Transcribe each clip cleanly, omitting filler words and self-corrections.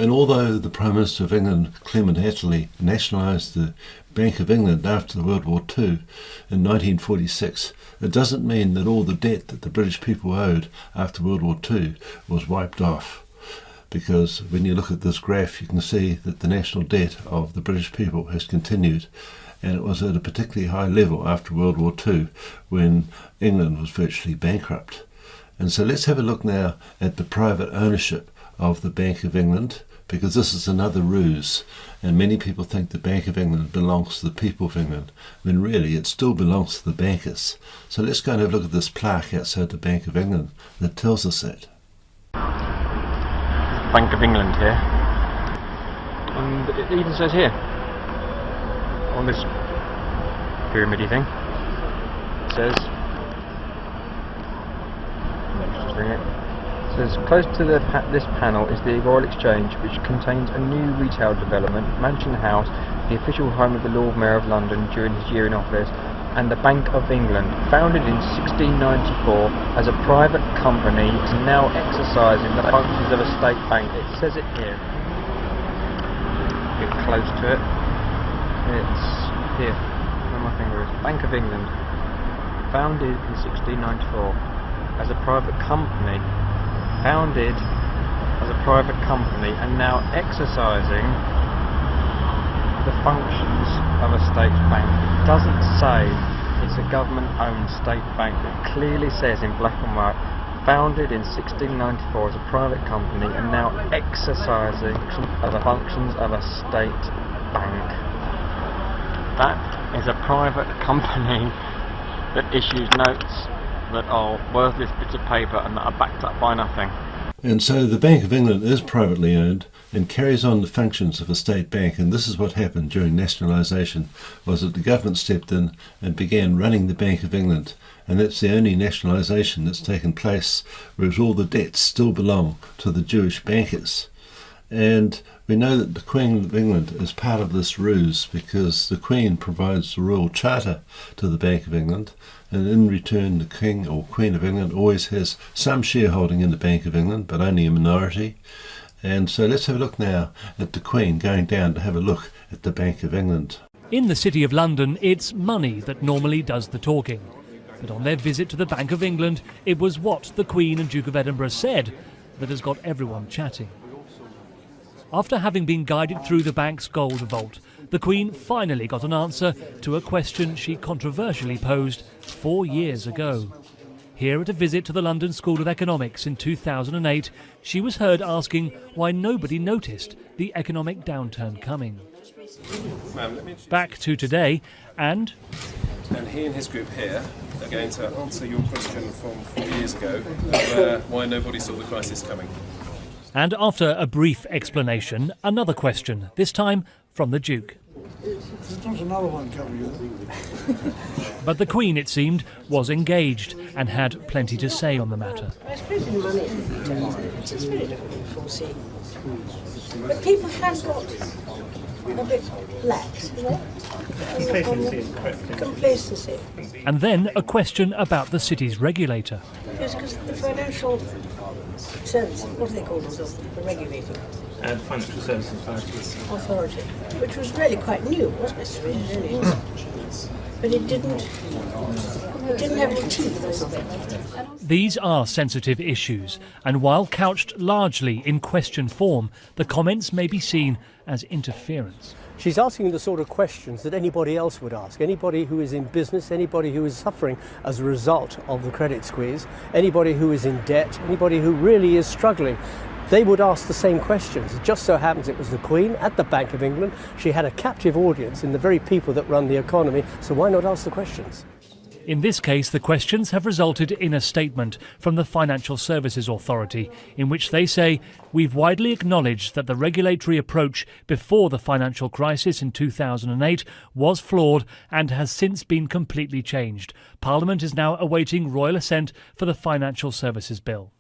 And although the Prime Minister of England, Clement Attlee, nationalised the Bank of England after World War II in 1946, it doesn't mean that all the debt that the British people owed after World War II was wiped off. Because when you look at this graph, you can see that the national debt of the British people has continued, and it was at a particularly high level after World War II when England was virtually bankrupt. And so let's have a look now at the private ownership of the Bank of England, because this is another ruse, and many people think the Bank of England belongs to the people of England, when really it still belongs to the bankers. So let's go and have a look at this plaque outside the Bank of England that tells us that. Bank of England here, and it even says here, on this pyramid-y thing, it says, let's just ring it. It says, close to this panel is the Royal Exchange, which contains a new retail development, Mansion House, the official home of the Lord Mayor of London during his year in office, and the Bank of England, founded in 1694 as a private company, is now exercising the functions of a state bank. It says it here. Get close to it. It's here, where my finger is. Bank of England, founded in 1694 as a private company. Founded as a private company and now exercising the functions of a state bank. It doesn't say it's a government-owned state bank. It clearly says in black and white, founded in 1694 as a private company and now exercising the functions of a state bank. That is a private company that issues notes that are worthless bits of paper and that are backed up by nothing. And so the Bank of England is privately owned and carries on the functions of a state bank, and this is what happened during nationalisation, was that the government stepped in and began running the Bank of England, and that's the only nationalisation that's taken place, whereas all the debts still belong to the Jewish bankers. And we know that the Queen of England is part of this ruse because the Queen provides the royal charter to the Bank of England, and in return the King or Queen of England always has some shareholding in the Bank of England, but only a minority. And so let's have a look now at the Queen going down to have a look at the Bank of England. In the City of London, it's money that normally does the talking. But on their visit to the Bank of England, it was what the Queen and Duke of Edinburgh said that has got everyone chatting. After having been guided through the bank's gold vault, the Queen finally got an answer to a question she controversially posed 4 years ago. Here at a visit to the London School of Economics in 2008, she was heard asking why nobody noticed the economic downturn coming. Back to today, and he and his group here are going to answer your question from 4 years ago, why nobody saw the crisis coming. And after a brief explanation, another question, this time from the Duke. There's not another one coming. But the Queen, it seemed, was engaged and had plenty to say on the matter. I suppose in money it's very difficult to foresee. But people have got a bit lax, you know? Complacency. And then a question about the city's regulator. Yes, because the financial service, what do they call themselves? The regulator. Financial Services Authority, which was really quite new, wasn't it? Really was. But it didn't have any teeth or something. These are sensitive issues, and while couched largely in question form, the comments may be seen as interference. She's asking the sort of questions that anybody else would ask. Anybody who is in business, anybody who is suffering as a result of the credit squeeze, anybody who is in debt, anybody who really is struggling, they would ask the same questions. It just so happens it was the Queen at the Bank of England. She had a captive audience in the very people that run the economy, so why not ask the questions? In this case, the questions have resulted in a statement from the Financial Services Authority, in which they say, "We've widely acknowledged that the regulatory approach before the financial crisis in 2008 was flawed and has since been completely changed. Parliament is now awaiting royal assent for the Financial Services Bill."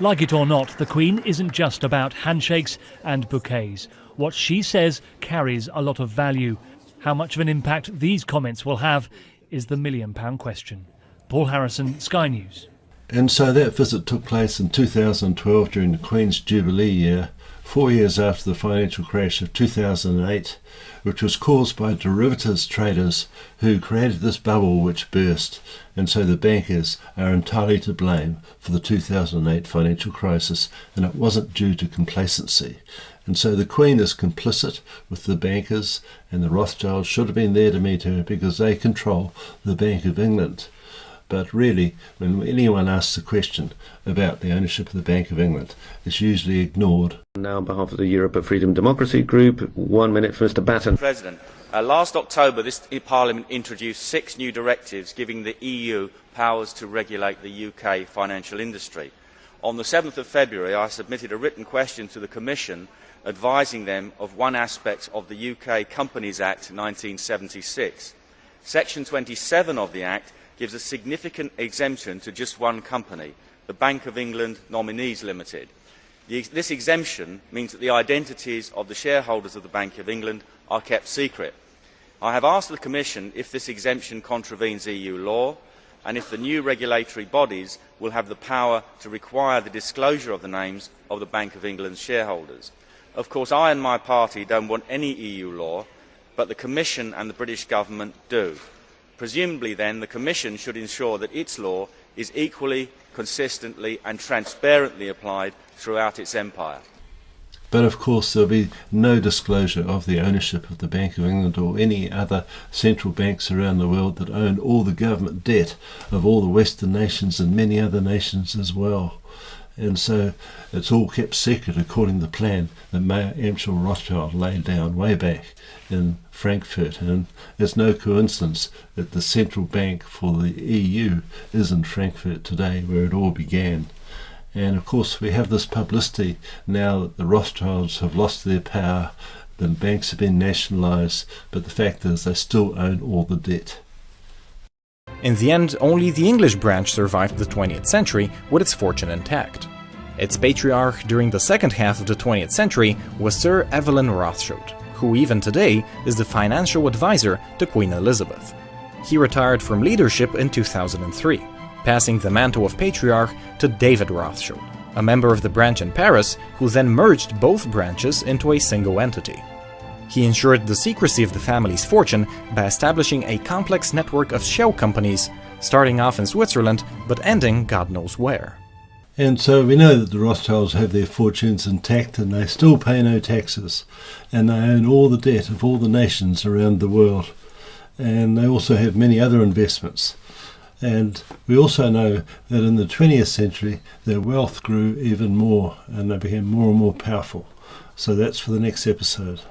Like it or not, the Queen isn't just about handshakes and bouquets. What she says carries a lot of value. How much of an impact these comments will have is the £1 million question. Paul Harrison, Sky News. And so that visit took place in 2012 during the Queen's Jubilee year, 4 years after the financial crash of 2008, which was caused by derivatives traders who created this bubble which burst, and so the bankers are entirely to blame for the 2008 financial crisis, and it wasn't due to complacency. And so the Queen is complicit with the bankers, and the Rothschilds should have been there to meet her because they control the Bank of England. But really, when anyone asks a question about the ownership of the Bank of England, it's usually ignored. Now on behalf of the Europe of Freedom Democracy Group, 1 minute for Mr Batten. President, last October this Parliament introduced 6 new directives giving the EU powers to regulate the UK financial industry. On the 7th of February I submitted a written question to the Commission advising them of one aspect of the UK Companies Act 1976. Section 27 of the Act gives a significant exemption to just one company, the Bank of England Nominees Limited. This exemption means that the identities of the shareholders of the Bank of England are kept secret. I have asked the Commission if this exemption contravenes EU law and if the new regulatory bodies will have the power to require the disclosure of the names of the Bank of England's shareholders. Of course, I and my party don't want any EU law, but the Commission and the British Government do. Presumably then the Commission should ensure that its law is equally, consistently and transparently applied throughout its empire. But of course there will be no disclosure of the ownership of the Bank of England or any other central banks around the world that own all the government debt of all the Western nations and many other nations as well. And so it's all kept secret according to the plan that Mayor Amschel Rothschild laid down way back in Frankfurt. And it's no coincidence that the central bank for the EU is in Frankfurt today, where it all began. And of course we have this publicity now that the Rothschilds have lost their power, the banks have been nationalised, but the fact is they still own all the debt. In the end, only the English branch survived the 20th century with its fortune intact. Its patriarch during the second half of the 20th century was Sir Evelyn Rothschild, who even today is the financial advisor to Queen Elizabeth. He retired from leadership in 2003, passing the mantle of patriarch to David Rothschild, a member of the branch in Paris who then merged both branches into a single entity. He ensured the secrecy of the family's fortune by establishing a complex network of shell companies, starting off in Switzerland but ending God knows where. And so we know that the Rothschilds have their fortunes intact and they still pay no taxes, and they own all the debt of all the nations around the world, and they also have many other investments. And we also know that in the 20th century their wealth grew even more and they became more and more powerful. So that's for the next episode.